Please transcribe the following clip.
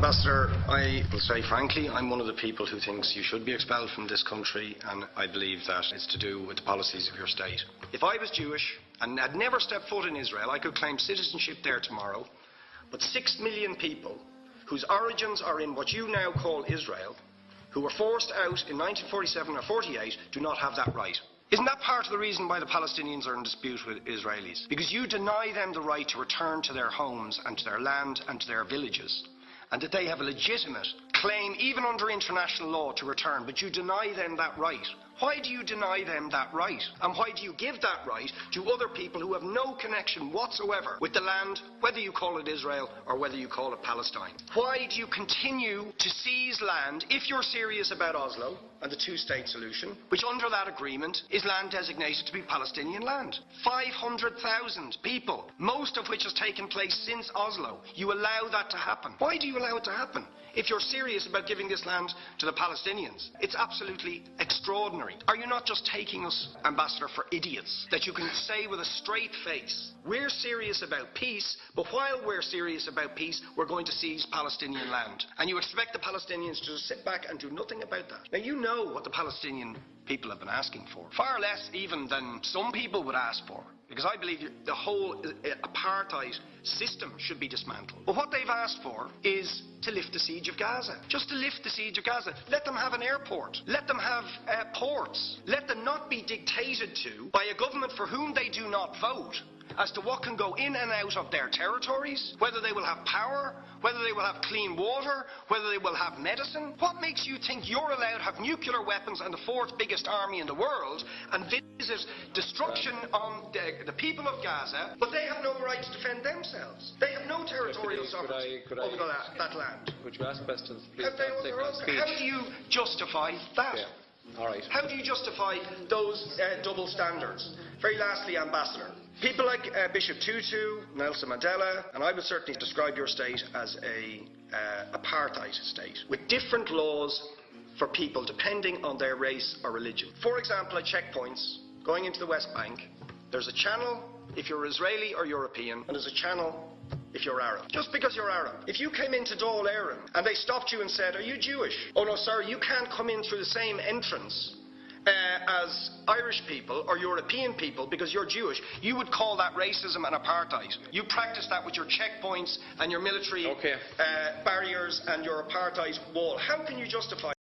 Ambassador, I will say frankly, I'm one of the people who thinks you should be expelled from this country, and I believe that it's to do with the policies of your state. If I was Jewish and had never stepped foot in Israel, I could claim citizenship there tomorrow, but 6 million people whose origins are in what you now call Israel, who were forced out in 1947 or 48, do not have that right. Isn't that part of the reason why the Palestinians are in dispute with Israelis? Because you deny them the right to return to their homes and to their land and to their villages, and that they have a legitimate claim, even under international law, to return, but you deny them that right. Why do you deny them that right? And why do you give that right to other people who have no connection whatsoever with the land, whether you call it Israel or whether you call it Palestine? Why do you continue to seize land if you're serious about Oslo and the two-state solution, which under that agreement is land designated to be Palestinian land? 500,000 people, most of which has taken place since Oslo. You allow that to happen. Why do you allow it to happen if you're serious about giving this land to the Palestinians? It's absolutely extraordinary. Are you not just taking us, Ambassador, for idiots? That you can say with a straight face, we're serious about peace, but while we're serious about peace, we're going to seize Palestinian land. And you expect the Palestinians to just sit back and do nothing about that. Now, you know what the Palestinian people have been asking for. Far less even than some people would ask for. Because I believe the whole apartheid system should be dismantled. But what they've asked for is to lift the siege of Gaza. Just to lift the siege of Gaza. Let them have an airport. Let them have ports. Let them not be dictated to by a government for whom they do not vote as to what can go in and out of their territories, whether they will have power, whether they will have clean water, whether they will have medicine. What makes you think you're allowed to have nuclear weapons and the fourth biggest army in the world and visit destruction on the people of Gaza, but they have no right to defend themselves? They have no territorial sovereignty over that land. Would you ask questions, please? How do you justify that? Yeah. All right. How do you justify those double standards? Very lastly, Ambassador, people like Bishop Tutu, Nelson Mandela, and I would certainly describe your state as a apartheid state, with different laws for people depending on their race or religion. For example, at checkpoints going into the West Bank, there's a channel if you're Israeli or European, and there's a channel if you're Arab. Just because you're Arab. If you came into Dáil Éireann and they stopped you and said, are you Jewish? Oh no, sorry, you can't come in through the same entrance as Irish people or European people because you're Jewish, you would call that racism and apartheid. You practice that with your checkpoints and your military barriers and your apartheid wall. How can you justify